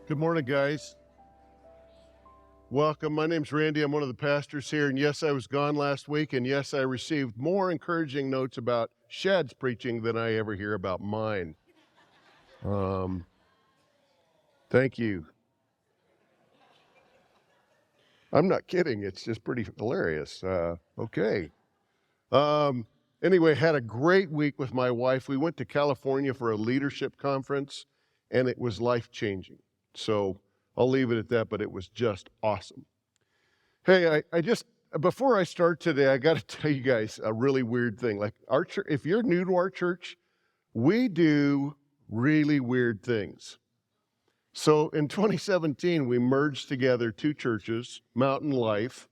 Good morning, guys. Welcome. My name's Randy. I'm one of the pastors here. And yes, I was gone last week. And yes, I received more encouraging notes about Shad's preaching than I ever hear about mine. Thank you. I'm not kidding. It's just pretty hilarious. Okay. Anyway, had a great week with my wife. We went to California for a leadership conference, and it was life-changing. So I'll leave it at that, but it was just awesome. Hey, before I start today, I got to tell you guys a really weird thing. Like our church, if you're new to our church, we do really weird things. So in 2017, we merged together two churches, Mountain Life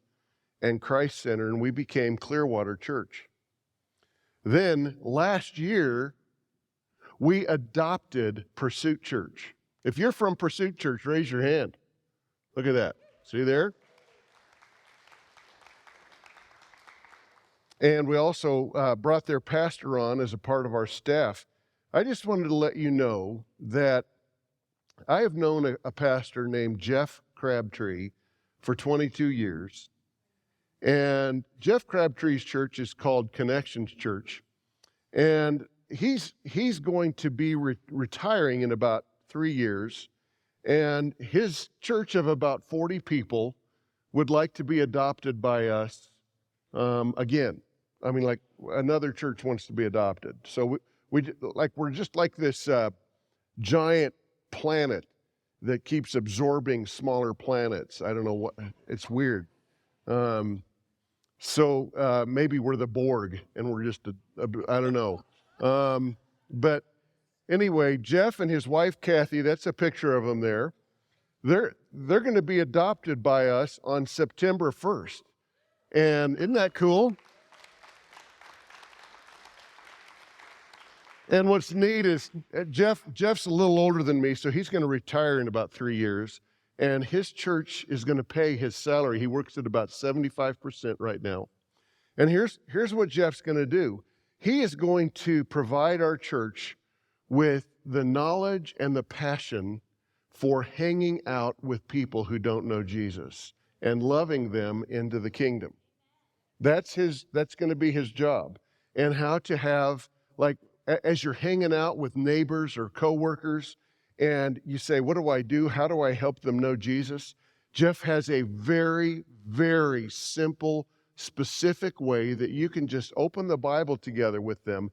and Christ Center, and we became Clearwater Church. Then last year, we adopted Pursuit Church. If you're from Pursuit Church, raise your hand. Look at that. See there? And we also brought their pastor on as a part of our staff. I just wanted to let you know that I have known a pastor named Jeff Crabtree for 22 years. And Jeff Crabtree's church is called Connections Church. And he's going to be retiring in about 3 years. And his church of about 40 people would like to be adopted by us again. I mean, like another church wants to be adopted. So we're just like this giant planet that keeps absorbing smaller planets. I don't know what, it's weird. So maybe we're the Borg and we're just, I don't know. But anyway, Jeff and his wife, Kathy, that's a picture of them there. They're going to be adopted by us on September 1st. And isn't that cool? And what's neat is Jeff's a little older than me, so he's going to retire in about 3 years. And his church is going to pay his salary. He works at about 75% right now. And here's what Jeff's going to do. He is going to provide our church with the knowledge and the passion for hanging out with people who don't know Jesus and loving them into the kingdom. That's going to be his job. And how to have, like, as you're hanging out with neighbors or coworkers and you say, what do I do? How do I help them know Jesus? Jeff has a very, very simple, specific way that you can just open the Bible together with them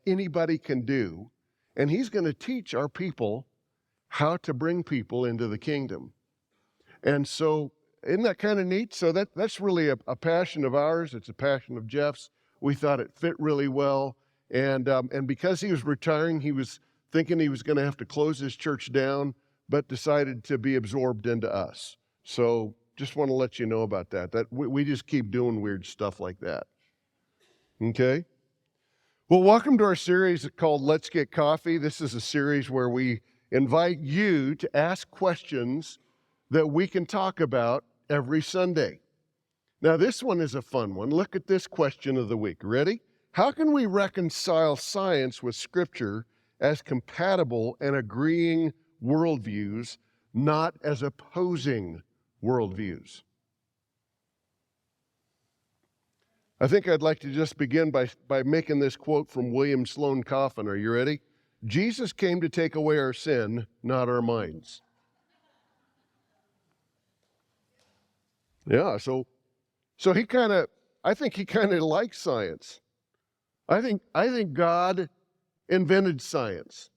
anybody can do. And he's going to teach our people how to bring people into the kingdom. And so isn't that kind of neat? So that's really a passion of ours. It's a passion of Jeff's. We thought it fit really well. And because he was retiring, he was thinking he was going to have to close his church down, but decided to be absorbed into us. So just want to let you know about that. That we just keep doing weird stuff like that. Okay? Well, welcome to our series called Let's Get Coffee. This is a series where we invite you to ask questions that we can talk about every Sunday. Now, this one is a fun one. Look at this question of the week. Ready? How can we reconcile science with Scripture as compatible and agreeing worldviews, not as opposing worldviews? I think I'd like to just begin by making this quote from William Sloane Coffin. Are you ready? Jesus came to take away our sin, not our minds. Yeah, so I think he kind of likes science. I think God invented science.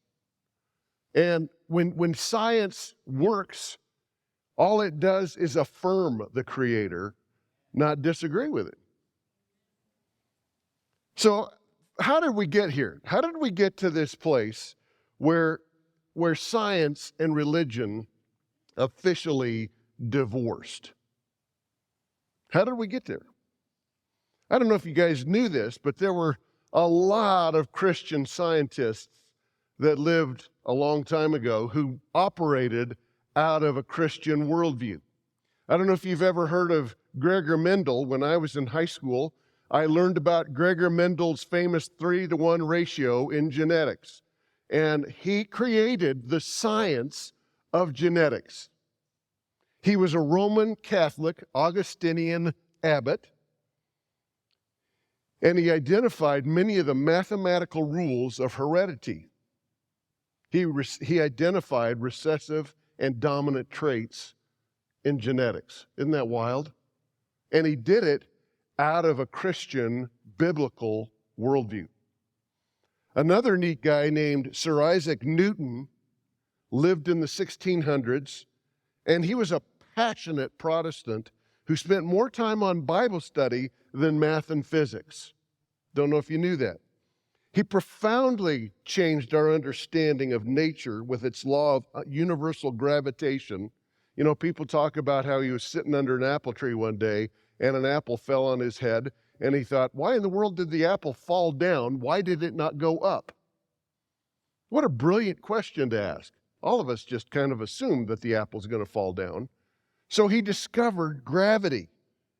And when science works, all it does is affirm the Creator, not disagree with it. So how did we get here? How did we get to this place where science and religion officially divorced? How did we get there? I don't know if you guys knew this, but there were a lot of Christian scientists that lived a long time ago who operated out of a Christian worldview. I don't know if you've ever heard of Gregor Mendel. When I was in high school, I learned about Gregor Mendel's famous 3-to-1 ratio in genetics. And he created the science of genetics. He was a Roman Catholic Augustinian abbot, and he identified many of the mathematical rules of heredity. He identified recessive and dominant traits in genetics. Isn't that wild? And he did it out of a Christian biblical worldview. Another neat guy named Sir Isaac Newton lived in the 1600s, and he was a passionate Protestant who spent more time on Bible study than math and physics. Don't know if you knew that. He profoundly changed our understanding of nature with its law of universal gravitation. You know, people talk about how he was sitting under an apple tree one day and an apple fell on his head, and he thought, why in the world did the apple fall down? Why did it not go up? What a brilliant question to ask. All of us just kind of assume that the apple's going to fall down. So he discovered gravity,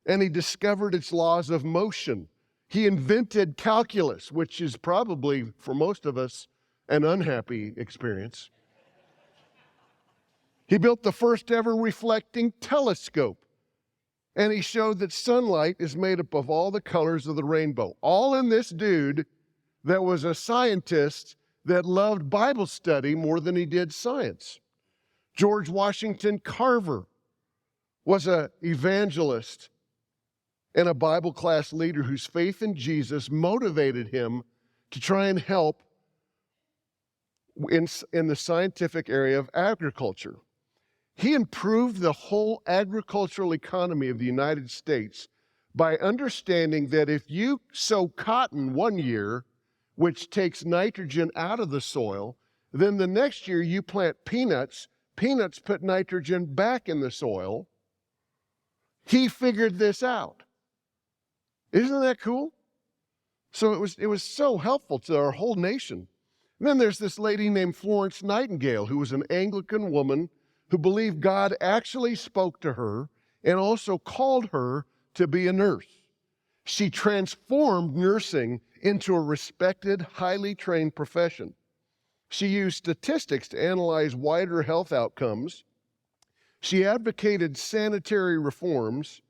and he discovered its laws of motion. He invented calculus, which is probably, for most of us, an unhappy experience. He built the first ever reflecting telescope, and he showed that sunlight is made up of all the colors of the rainbow. All in this dude that was a scientist that loved Bible study more than he did science. George Washington Carver was an evangelist and a Bible class leader whose faith in Jesus motivated him to try and help in the scientific area of agriculture. He improved the whole agricultural economy of the United States by understanding that if you sow cotton one year, which takes nitrogen out of the soil, then the next year you plant peanuts, peanuts put nitrogen back in the soil. He figured this out. Isn't that cool? So it was so helpful to our whole nation. And then there's this lady named Florence Nightingale, who was an Anglican woman who believed God actually spoke to her and also called her to be a nurse. She transformed nursing into a respected, highly trained profession. She used statistics to analyze wider health outcomes. She advocated sanitary reforms,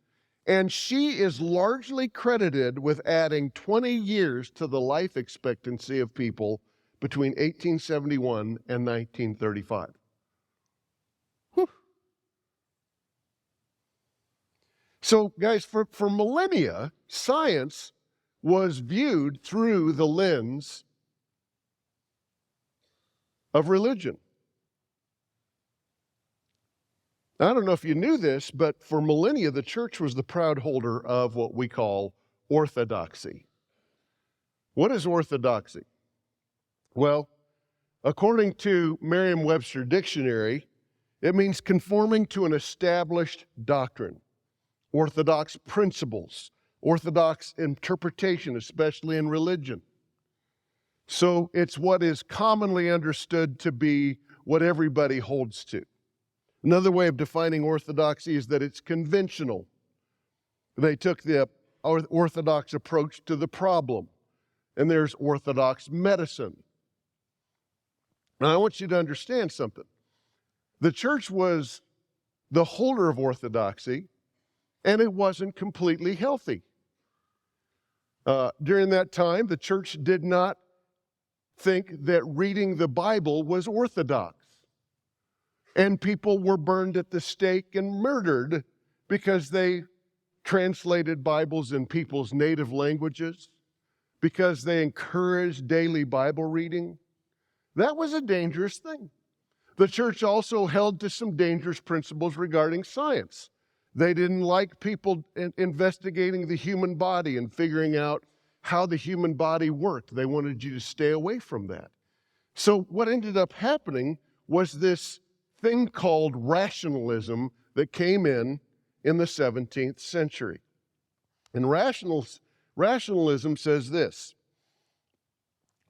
and she is largely credited with adding 20 years to the life expectancy of people between 1871 and 1935. Whew. So, guys, for millennia, science was viewed through the lens of religion. I don't know if you knew this, but for millennia, the church was the proud holder of what we call orthodoxy. What is orthodoxy? Well, according to Merriam-Webster Dictionary, it means conforming to an established doctrine, orthodox principles, orthodox interpretation, especially in religion. So it's what is commonly understood to be what everybody holds to. Another way of defining orthodoxy is that it's conventional. They took the orthodox approach to the problem, and there's orthodox medicine. Now, I want you to understand something. The church was the holder of orthodoxy, and it wasn't completely healthy. During that time, the church did not think that reading the Bible was orthodox. And people were burned at the stake and murdered because they translated Bibles in people's native languages, because they encouraged daily Bible reading. That was a dangerous thing. The church also held to some dangerous principles regarding science. They didn't like people investigating the human body and figuring out how the human body worked. They wanted you to stay away from that. So what ended up happening was this thing called rationalism that came in the 17th century. And rationalism says this: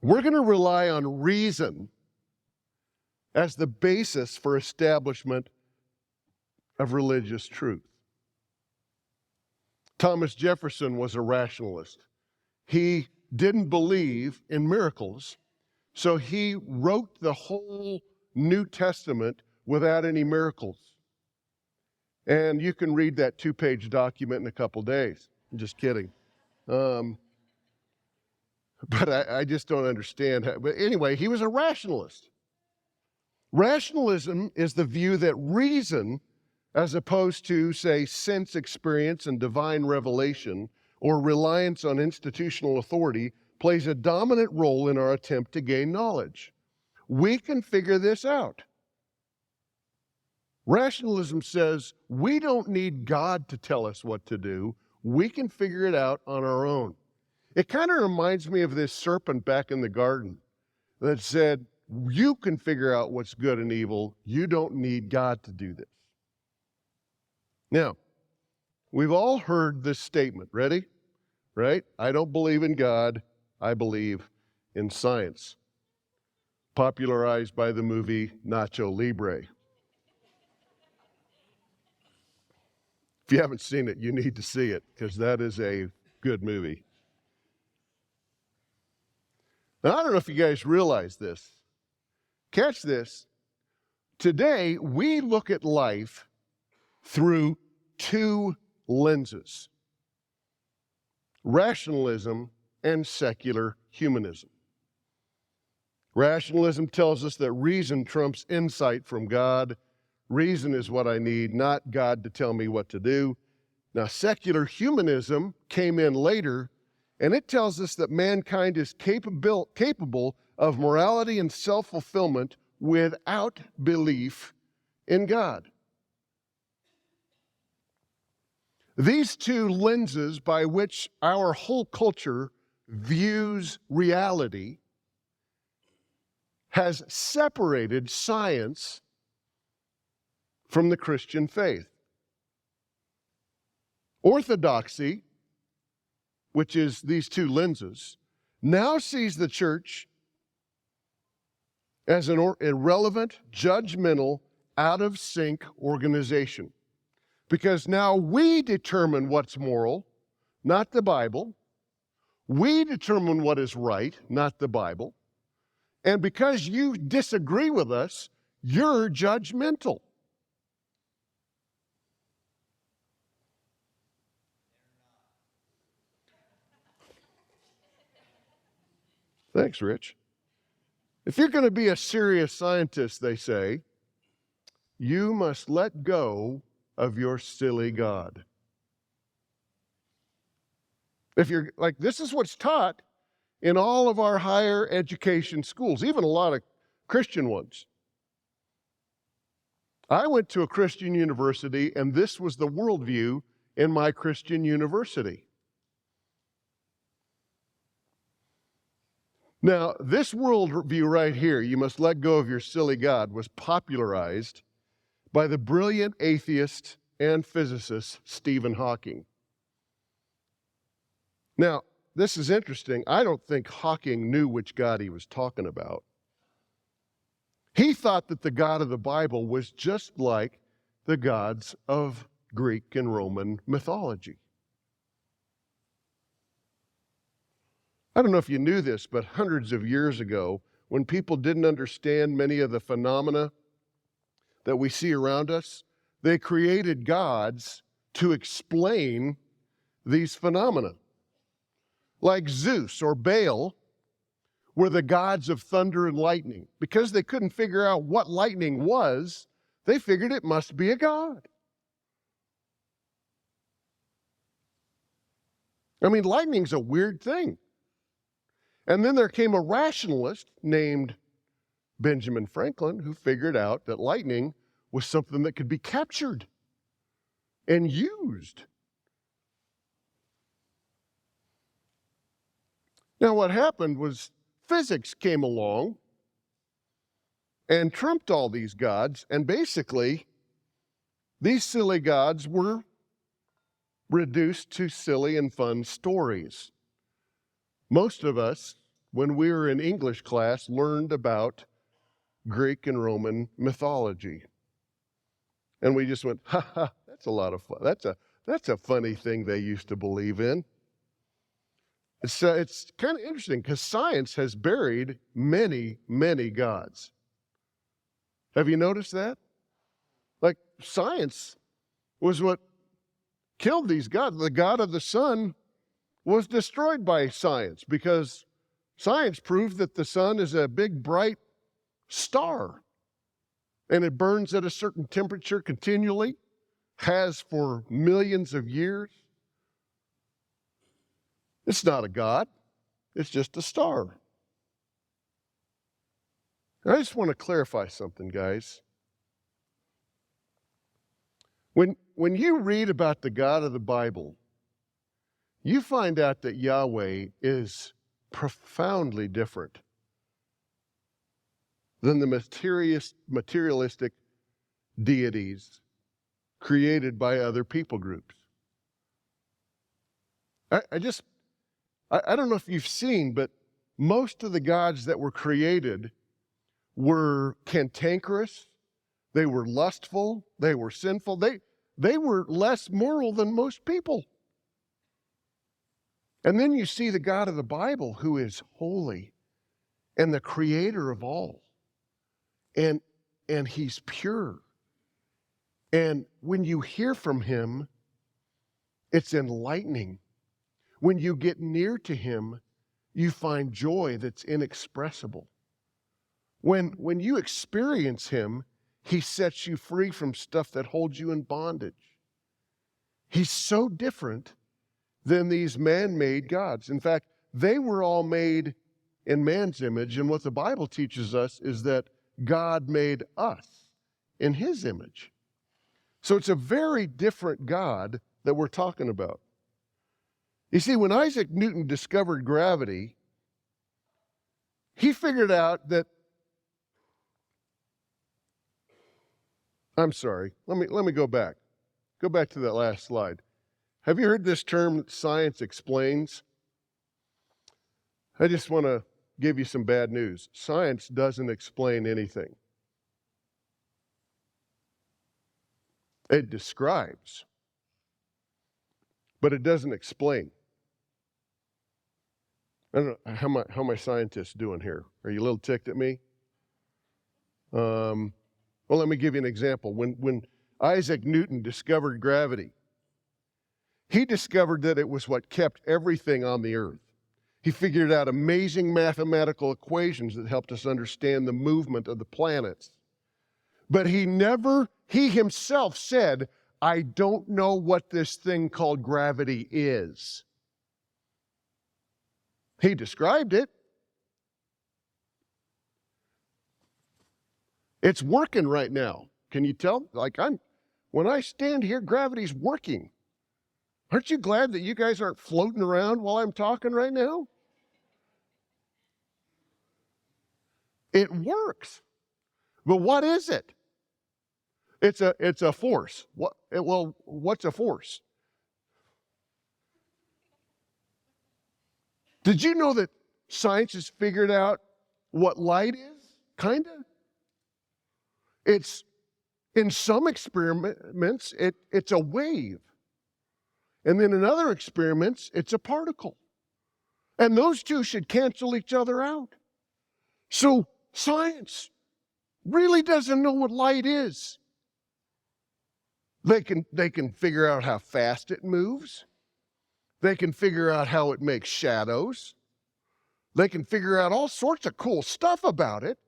we're going to rely on reason as the basis for establishment of religious truth. Thomas Jefferson was a rationalist. He didn't believe in miracles, so he wrote the whole New Testament without any miracles. And you can read that 2-page document in a couple days. I'm just kidding. But I just don't understand how. But anyway, he was a rationalist. Rationalism is the view that reason, as opposed to, say, sense experience and divine revelation or reliance on institutional authority, plays a dominant role in our attempt to gain knowledge. We can figure this out. Rationalism says we don't need God to tell us what to do. We can figure it out on our own. It kind of reminds me of this serpent back in the garden that said, you can figure out what's good and evil. You don't need God to do this. Now, we've all heard this statement. Ready? Right? I don't believe in God. I believe in science. Popularized by the movie Nacho Libre. If you haven't seen it, you need to see it, because that is a good movie. Now, I don't know if you guys realize this. Catch this. Today, we look at life through two lenses: rationalism and secular humanism. Rationalism tells us that reason trumps insight from God. Reason is what I need, not God to tell me what to do. Now, secular humanism came in later, and it tells us that mankind is capable of morality and self-fulfillment without belief in God. These two lenses by which our whole culture views reality has separated science from the Christian faith. Orthodoxy, which is these two lenses, now sees the church as an irrelevant, judgmental, out-of-sync organization. Because now we determine what's moral, not the Bible. We determine what is right, not the Bible. And because you disagree with us, you're judgmental. Thanks, Rich. If you're going to be a serious scientist, they say, you must let go of your silly God. If you're like, this is what's taught in all of our higher education schools, even a lot of Christian ones. I went to a Christian university, and this was the worldview in my Christian university. Now, this worldview right here, you must let go of your silly God, was popularized by the brilliant atheist and physicist Stephen Hawking. Now, this is interesting. I don't think Hawking knew which God he was talking about. He thought that the God of the Bible was just like the gods of Greek and Roman mythology. I don't know if you knew this, but hundreds of years ago, when people didn't understand many of the phenomena that we see around us, they created gods to explain these phenomena. Like Zeus or Baal were the gods of thunder and lightning. Because they couldn't figure out what lightning was, they figured it must be a god. I mean, lightning's a weird thing. And then there came a rationalist named Benjamin Franklin who figured out that lightning was something that could be captured and used. Now, what happened was physics came along and trumped all these gods, and basically, these silly gods were reduced to silly and fun stories. Most of us, when we were in English class, learned about Greek and Roman mythology. And we just went, ha ha, that's a lot of fun. That's a funny thing they used to believe in. It's kind of interesting because science has buried many, many gods. Have you noticed that? science was what killed these gods. The God of the sun was destroyed by science because science proved that the sun is a big, bright star. And it burns at a certain temperature continually, has for millions of years. It's not a God. It's just a star. And I just want to clarify something, guys. When you read about the God of the Bible, you find out that Yahweh is profoundly different than the materialistic deities created by other people groups. I don't know if you've seen, but most of the gods that were created were cantankerous, they were lustful, they were sinful, they were less moral than most people. And then you see the God of the Bible, who is holy and the creator of all. And he's pure. And when you hear from him, it's enlightening. When you get near to him, you find joy that's inexpressible. When you experience him, he sets you free from stuff that holds you in bondage. He's so different than these man-made gods. In fact, they were all made in man's image, and what the Bible teaches us is that God made us in his image. So it's a very different God that we're talking about. You see, when Isaac Newton discovered gravity, he figured out that, I'm sorry, let me go back. Go back to that last slide. Have you heard this term, science explains? I just want to give you some bad news. Science doesn't explain anything. It describes, but it doesn't explain. I don't know, how my scientists doing here? Are you a little ticked at me? Well, let me give you an example. When Isaac Newton discovered gravity, he discovered that it was what kept everything on the earth. He figured out amazing mathematical equations that helped us understand the movement of the planets. But he himself said, I don't know what this thing called gravity is. He described it. It's working right now. Can you tell? When I stand here, gravity's working. Aren't you glad that you guys aren't floating around while I'm talking right now? It works. But what is it? It's a force. What's a force? Did you know that science has figured out what light is? Kinda. It's, in some experiments, it's a wave. And then in other experiments, it's a particle. And those two should cancel each other out. So science really doesn't know what light is. They can figure out how fast it moves. They can figure out how it makes shadows. They can figure out all sorts of cool stuff about it.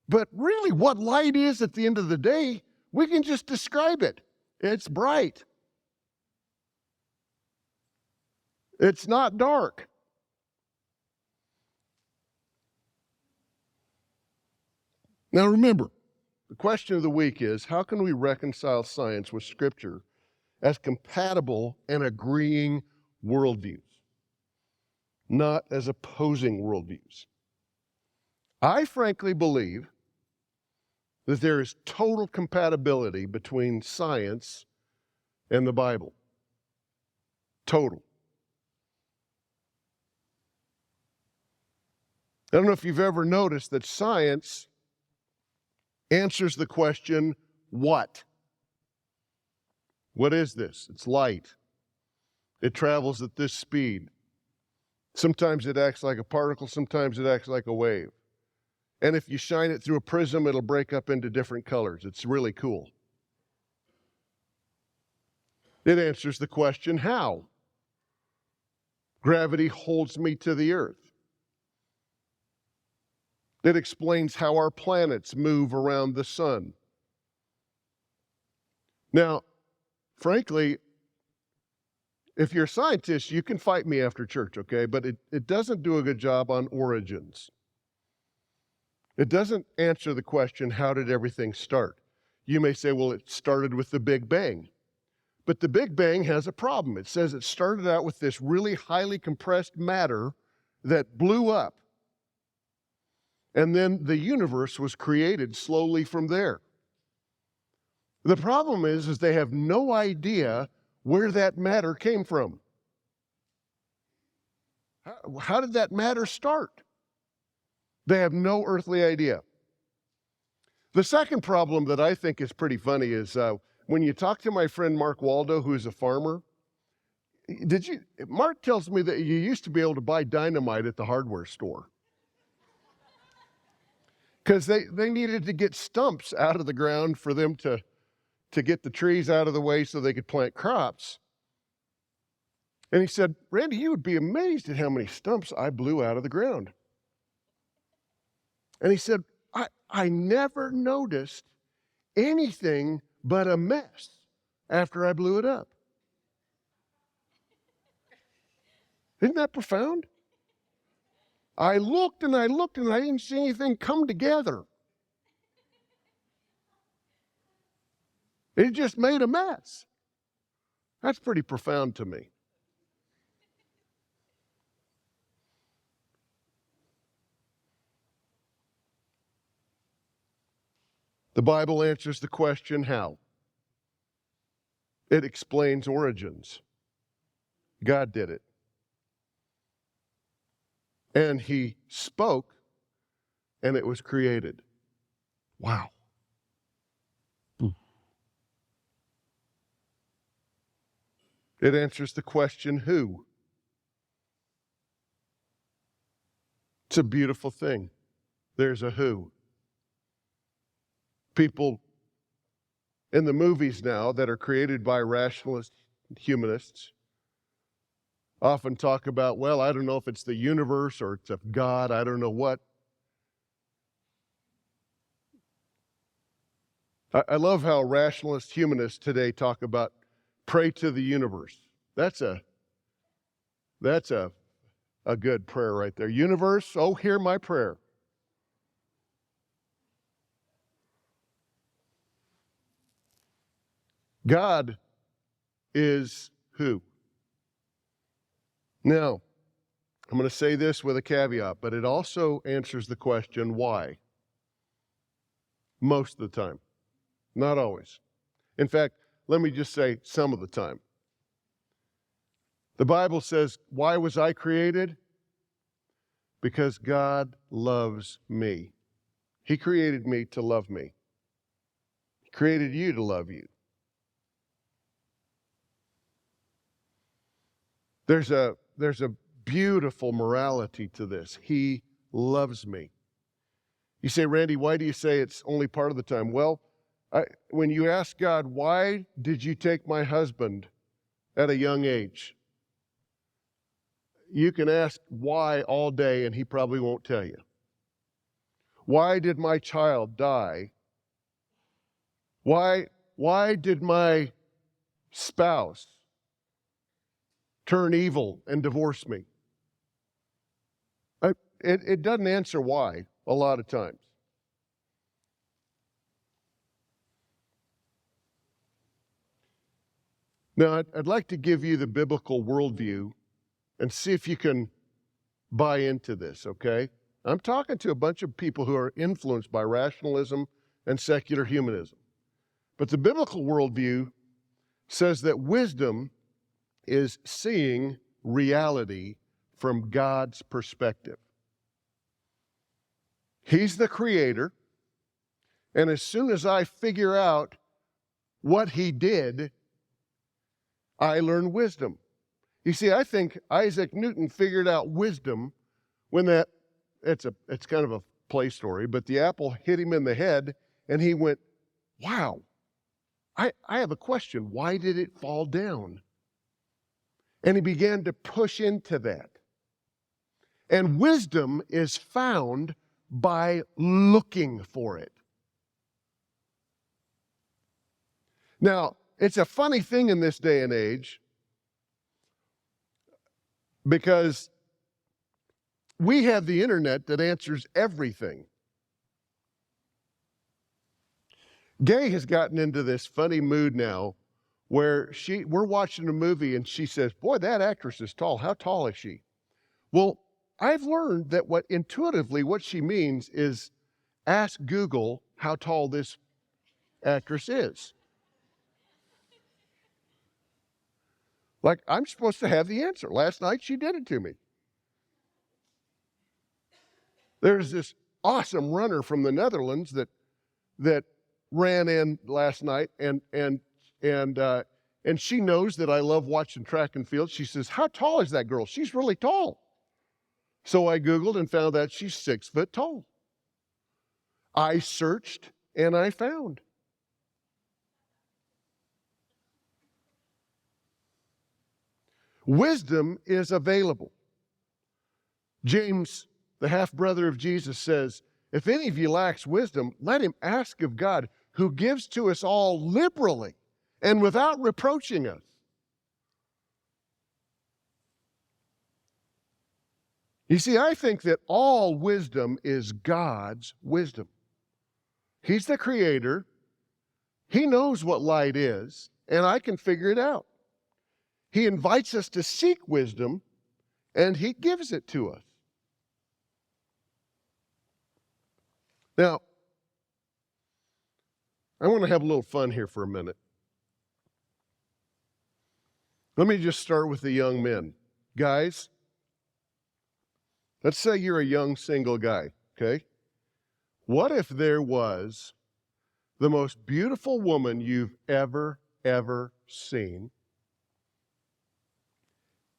But really, what light is at the end of the day, we can just describe it. It's bright. It's not dark. Now remember, the question of the week is, how can we reconcile science with Scripture as compatible and agreeing worldviews, not as opposing worldviews? I frankly believe that there is total compatibility between science and the Bible. Total. I don't know if you've ever noticed that science answers the question, what? What is this? It's light. It travels at this speed. Sometimes it acts like a particle, sometimes it acts like a wave. And if you shine it through a prism, it'll break up into different colors. It's really cool. It answers the question, how? Gravity holds me to the earth. It explains how our planets move around the sun. Now, frankly, if you're a scientist, you can fight me after church, okay? But it doesn't do a good job on origins. It doesn't answer the question, how did everything start? You may say, well, it started with the Big Bang. But the Big Bang has a problem. It says it started out with this really highly compressed matter that blew up. And then the universe was created slowly from there. The problem is they have no idea where that matter came from. How did that matter start? They have no earthly idea. The second problem that I think is pretty funny is when you talk to my friend Mark Waldo, who's a farmer, Mark tells me that you used to be able to buy dynamite at the hardware store. Because they needed to get stumps out of the ground for them to get the trees out of the way so they could plant crops. And he said, Randy, you would be amazed at how many stumps I blew out of the ground. And he said, I never noticed anything but a mess after I blew it up. Isn't that profound? I looked and I looked and I didn't see anything come together. It just made a mess. That's pretty profound to me. The Bible answers the question, how? It explains origins. God did it. And he spoke, and it was created. Wow. It answers the question, who? It's a beautiful thing. There's a who. People in the movies now that are created by rationalist humanists often talk about, well, I don't know if it's the universe or it's of God, I don't know what. I love how rationalist humanists today talk about pray to the universe. That's a good prayer right there. Universe, oh, hear my prayer. God is who? Now, I'm going to say this with a caveat, but it also answers the question, why? Most of the time. Not always. In fact, let me just say some of the time. The Bible says, why was I created? Because God loves me. He created me to love me. He created you to love you. There's a beautiful morality to this. He loves me. You say, Randy, why do you say it's only part of the time? Well, when you ask God, why did you take my husband at a young age? You can ask why all day and he probably won't tell you. Why did my child die? Why did my spouse turn evil and divorce me? It doesn't answer why a lot of times. Now, I'd like to give you the biblical worldview and see if you can buy into this, okay? I'm talking to a bunch of people who are influenced by rationalism and secular humanism. But the biblical worldview says that wisdom is seeing reality from God's perspective. He's the creator, and as soon as I figure out what he did, I learn wisdom. You see, I think Isaac Newton figured out wisdom when it's kind of a play story, but the apple hit him in the head, and he went, wow, I have a question. Why did it fall down? And he began to push into that. And wisdom is found by looking for it. Now, it's a funny thing in this day and age because we have the internet that answers everything. Gay has gotten into this funny mood now where we're watching a movie and she says, boy, that actress is tall. How tall is she? Well, I've learned that intuitively what she means is ask Google how tall this actress is. Like, I'm supposed to have the answer. Last night she did it to me. There's this awesome runner from the Netherlands that ran in last night, and she knows that I love watching track and field. She says, how tall is that girl? She's really tall. So I Googled and found out she's 6 foot tall. I searched and I found. Wisdom is available. James, the half-brother of Jesus, says, if any of you lacks wisdom, let him ask of God, who gives to us all liberally and without reproaching us. You see, I think that all wisdom is God's wisdom. He's the creator. He knows what light is, and I can figure it out. He invites us to seek wisdom, and he gives it to us. Now, I want to have a little fun here for a minute. Let me just start with the young men. Guys, let's say you're a young single guy, okay? What if there was the most beautiful woman you've ever seen,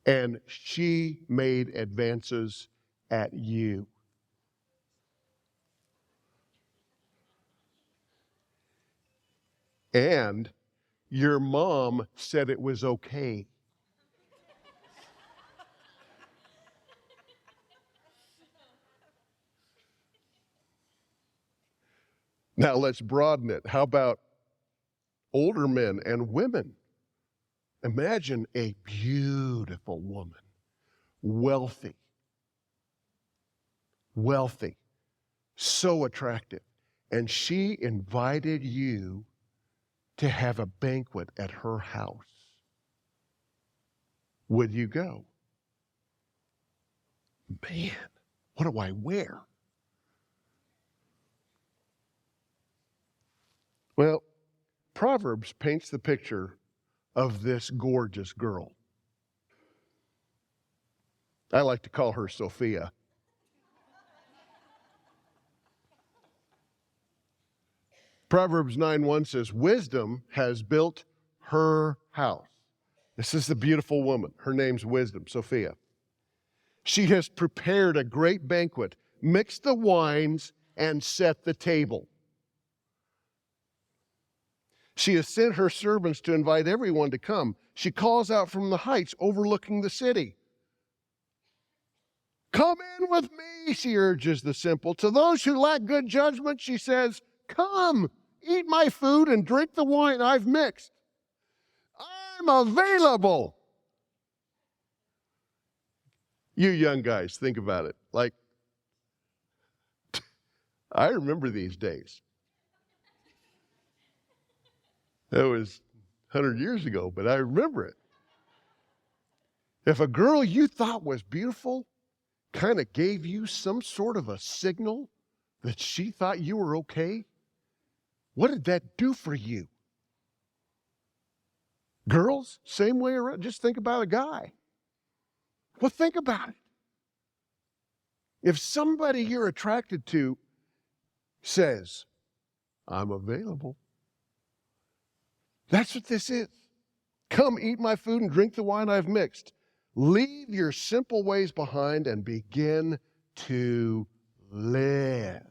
and she made advances at you? And your mom said it was okay. Now let's broaden it. How about older men and women? Imagine a beautiful woman, wealthy, so attractive. And she invited you to have a banquet at her house. Would you go? Man, what do I wear? Well, Proverbs paints the picture of this gorgeous girl. I like to call her Sophia. Proverbs 9:1 says, wisdom has built her house. This is the beautiful woman. Her name's Wisdom, Sophia. She has prepared a great banquet, mixed the wines, and set the table. She has sent her servants to invite everyone to come. She calls out from the heights overlooking the city. Come in with me, she urges the simple. To those who lack good judgment, she says, come, eat my food and drink the wine I've mixed. I'm available. You young guys, think about it. Like, I remember these days. That was 100 years ago, but I remember it. If a girl you thought was beautiful kind of gave you some sort of a signal that she thought you were okay, what did that do for you? Girls, same way around. Just think about a guy. Well, think about it. If somebody you're attracted to says, I'm available, that's what this is. Come eat my food and drink the wine I've mixed. Leave your simple ways behind and begin to live.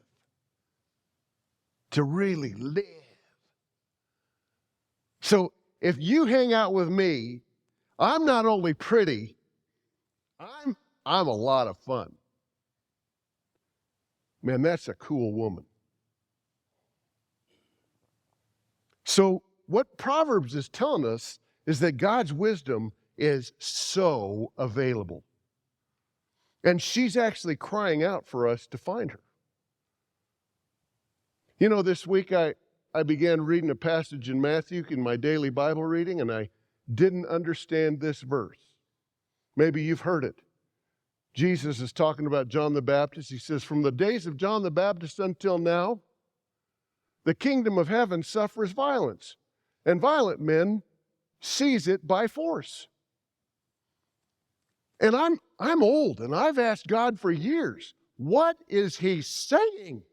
To really live. So if you hang out with me, I'm not only pretty, I'm a lot of fun. Man, that's a cool woman. So what Proverbs is telling us is that God's wisdom is so available. And she's actually crying out for us to find her. You know, this week I began reading a passage in Matthew in my daily Bible reading, and I didn't understand this verse. Maybe you've heard it. Jesus is talking about John the Baptist. He says, from the days of John the Baptist until now, the kingdom of heaven suffers violence, and violent men seize it by force. And I'm old, and I've asked God for years, what is he saying?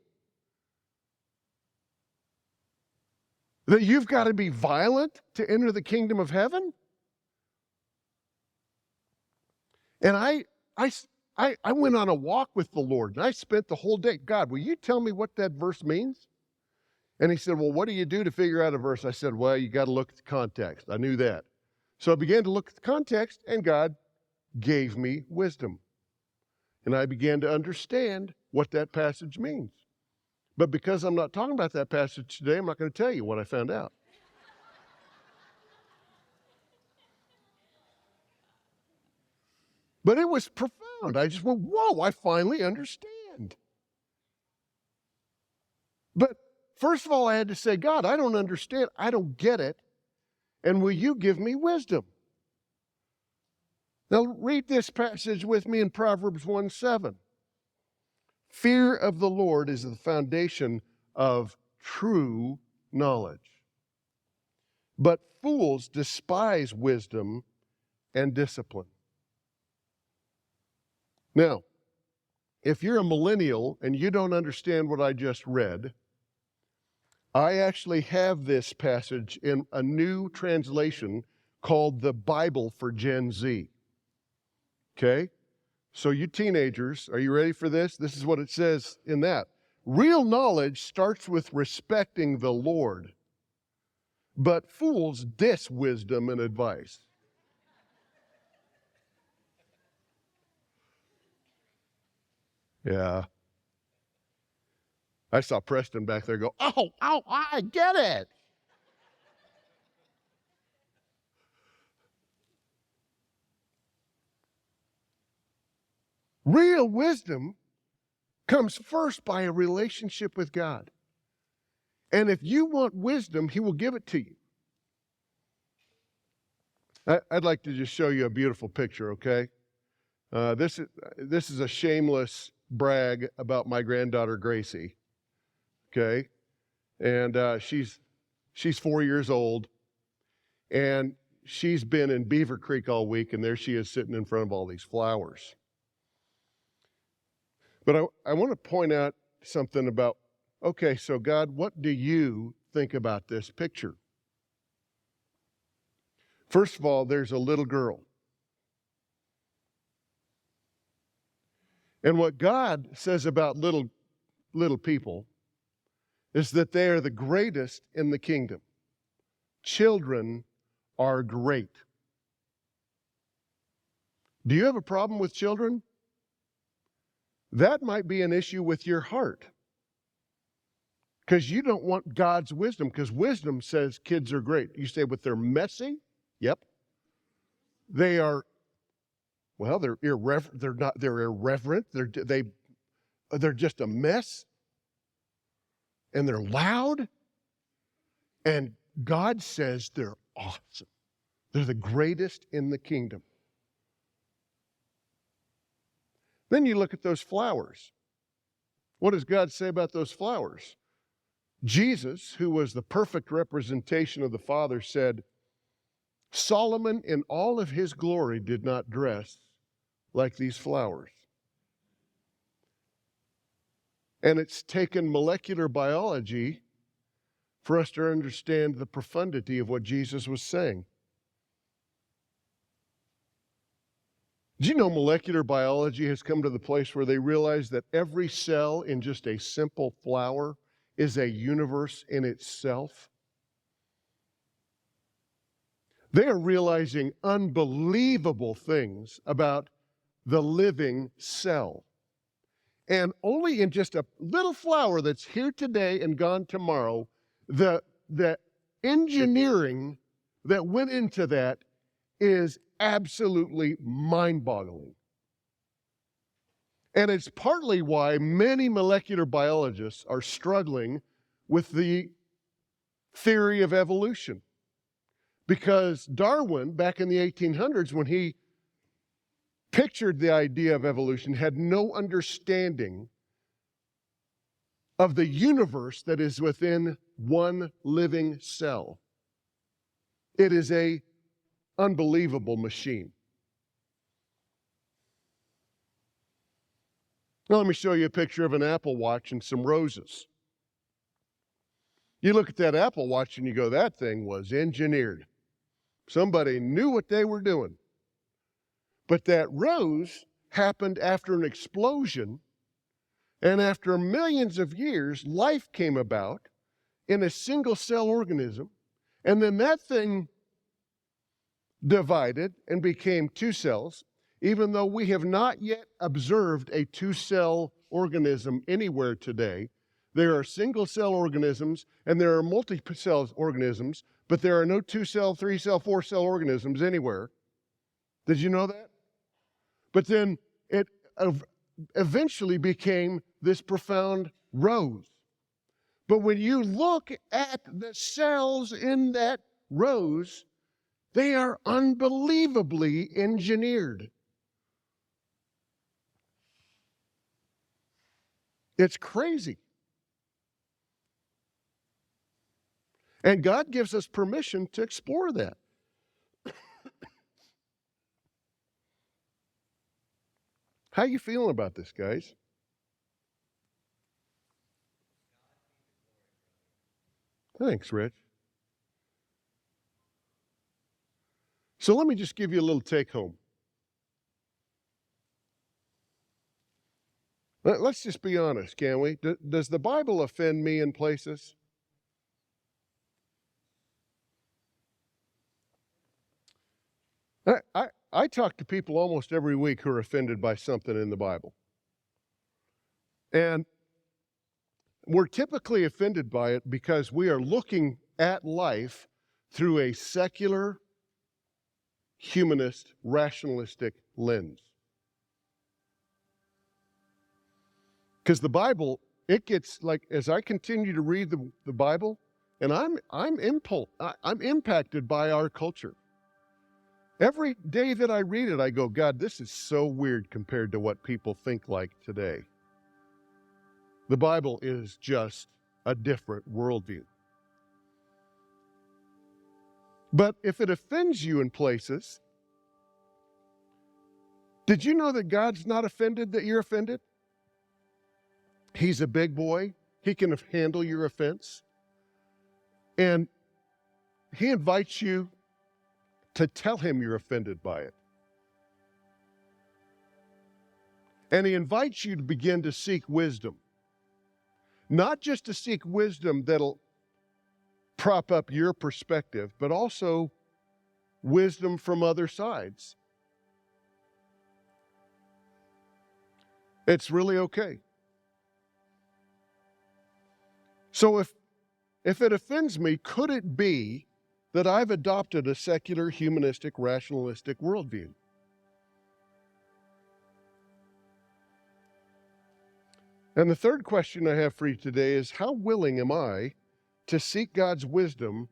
That you've got to be violent to enter the kingdom of heaven? And I went on a walk with the Lord, and I spent the whole day, God, will you tell me what that verse means? And he said, well, what do you do to figure out a verse? I said, well, you got to look at the context. I knew that. So I began to look at the context, and God gave me wisdom. And I began to understand what that passage means. But because I'm not talking about that passage today, I'm not going to tell you what I found out. But it was profound. I just went, whoa, I finally understand. But first of all, I had to say, God, I don't understand. I don't get it. And will you give me wisdom? Now read this passage with me in Proverbs 1:7. Fear of the Lord is the foundation of true knowledge. But fools despise wisdom and discipline. Now, if you're a millennial and you don't understand what I just read, I actually have this passage in a new translation called the Bible for Gen Z. Okay? So you teenagers, are you ready for this? This is what it says in that. Real knowledge starts with respecting the Lord, but fools diss wisdom and advice. Yeah. I saw Preston back there go, oh, I get it. Real wisdom comes first by a relationship with God. And if you want wisdom, he will give it to you. I'd like to just show you a beautiful picture, okay? This is a shameless brag about my granddaughter, Gracie, okay? And she's 4 years old, and she's been in Beaver Creek all week, and there she is sitting in front of all these flowers. But I want to point out something about, okay, so God, what do you think about this picture? First of all, there's a little girl. And what God says about little people is that they are the greatest in the kingdom. Children are great. Do you have a problem with children? That might be an issue with your heart. Because you don't want God's wisdom, because wisdom says kids are great. You say, but they're messy? Yep. They are, well, they're irreverent. They're irreverent. They're just a mess. And they're loud. And God says they're awesome. They're the greatest in the kingdom. Then you look at those flowers. What does God say about those flowers? Jesus, who was the perfect representation of the Father, said, Solomon in all of his glory did not dress like these flowers. And it's taken molecular biology for us to understand the profundity of what Jesus was saying. Do you know molecular biology has come to the place where they realize that every cell in just a simple flower is a universe in itself? They are realizing unbelievable things about the living cell. And only in just a little flower that's here today and gone tomorrow, the engineering that went into that is absolutely mind-boggling. And it's partly why many molecular biologists are struggling with the theory of evolution. Because Darwin, back in the 1800s, when he pictured the idea of evolution, had no understanding of the universe that is within one living cell. It is an unbelievable machine. Now let me show you a picture of an Apple Watch and some roses. You look at that Apple Watch and you go, that thing was engineered. Somebody knew what they were doing. But that rose happened after an explosion, and after millions of years, life came about in a single cell organism, and then that thing divided and became two cells, even though we have not yet observed a two-cell organism anywhere today. There are single-cell organisms and there are multi-cell organisms, but there are no two-cell, three-cell, four-cell organisms anywhere. Did you know that? But then it eventually became this profound rose. But when you look at the cells in that rose, they are unbelievably engineered. It's crazy. And God gives us permission to explore that. How you feeling about this, guys? Thanks, Rich. So let me just give you a little take home. Let's just be honest, can we? Does the Bible offend me in places? I talk to people almost every week who are offended by something in the Bible. And we're typically offended by it because we are looking at life through a secular, humanist, rationalistic lens. Because the Bible, it gets like, as I continue to read the Bible, and I'm impacted by our culture. Every day that I read it, I go, God, this is so weird compared to what people think like today. The Bible is just a different worldview. But if it offends you in places, did you know that God's not offended that you're offended? He's a big boy. He can handle your offense. And he invites you to tell him you're offended by it. And he invites you to begin to seek wisdom. Not just to seek wisdom that'll prop up your perspective, but also wisdom from other sides. It's really okay. So if it offends me, could it be that I've adopted a secular, humanistic, rationalistic worldview? And the third question I have for you today is, how willing am I to seek God's wisdom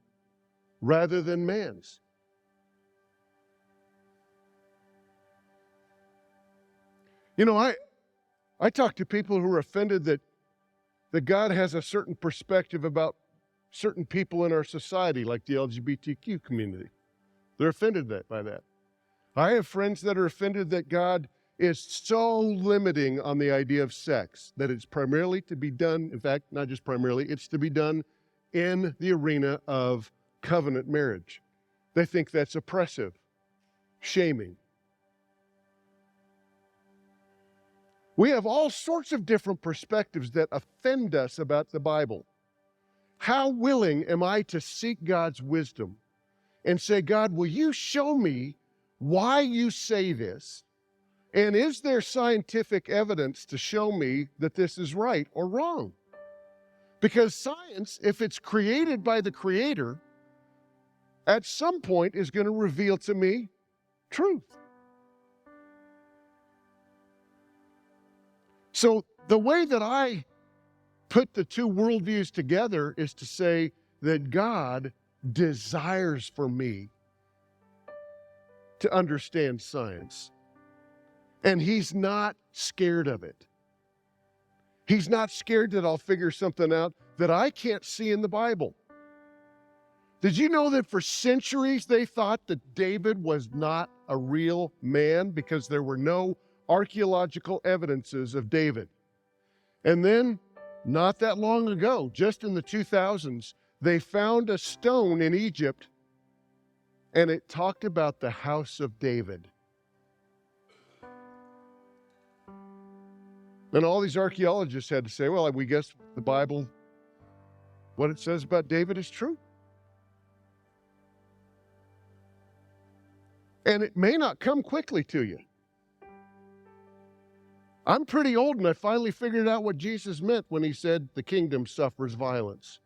rather than man's? You know, I talk to people who are offended that God has a certain perspective about certain people in our society, like the LGBTQ community. They're offended by that. I have friends that are offended that God is so limiting on the idea of sex, that it's primarily to be done, in fact, not just primarily, it's to be done in the arena of covenant marriage. They think that's oppressive, shaming. We have all sorts of different perspectives that offend us about the Bible. How willing am I to seek God's wisdom and say, God, will you show me why you say this? And is there scientific evidence to show me that this is right or wrong? Because science, if it's created by the Creator, at some point is going to reveal to me truth. So the way that I put the two worldviews together is to say that God desires for me to understand science. And He's not scared of it. He's not scared that I'll figure something out that I can't see in the Bible. Did you know that for centuries they thought that David was not a real man because there were no archaeological evidences of David? And then, not that long ago, just in the 2000s, they found a stone in Egypt and it talked about the house of David. And all these archaeologists had to say, well, we guess the Bible, what it says about David is true. And it may not come quickly to you. I'm pretty old and I finally figured out what Jesus meant when He said the kingdom suffers violence.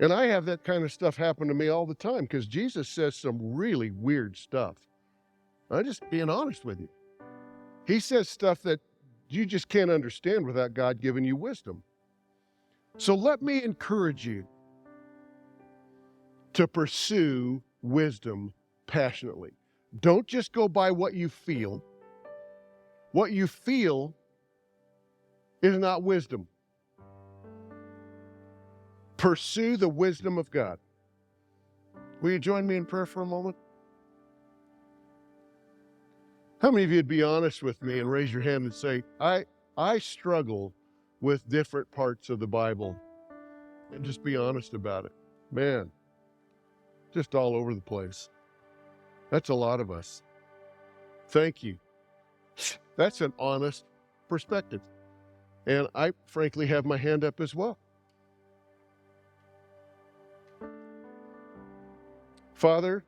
And I have that kind of stuff happen to me all the time because Jesus says some really weird stuff. I'm just being honest with you. He says stuff that you just can't understand without God giving you wisdom. So let me encourage you to pursue wisdom passionately. Don't just go by what you feel. What you feel is not wisdom. Pursue the wisdom of God. Will you join me in prayer for a moment? How many of you would be honest with me and raise your hand and say, I struggle with different parts of the Bible, and just be honest about it? Man, just all over the place. That's a lot of us. Thank you. That's an honest perspective. And I frankly have my hand up as well. Father,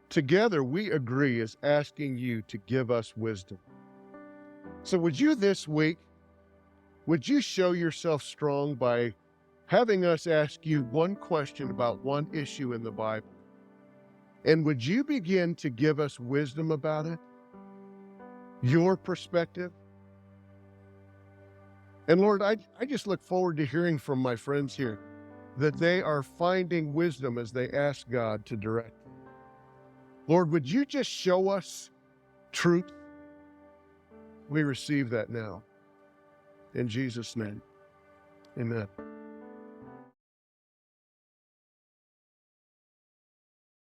together we agree as asking you to give us wisdom. So would you this week, would you show yourself strong by having us ask you one question about one issue in the Bible? And would you begin to give us wisdom about it? Your perspective? And Lord, I just look forward to hearing from my friends here that they are finding wisdom as they ask God to direct them. Lord, would you just show us truth? We receive that now. In Jesus' name, amen.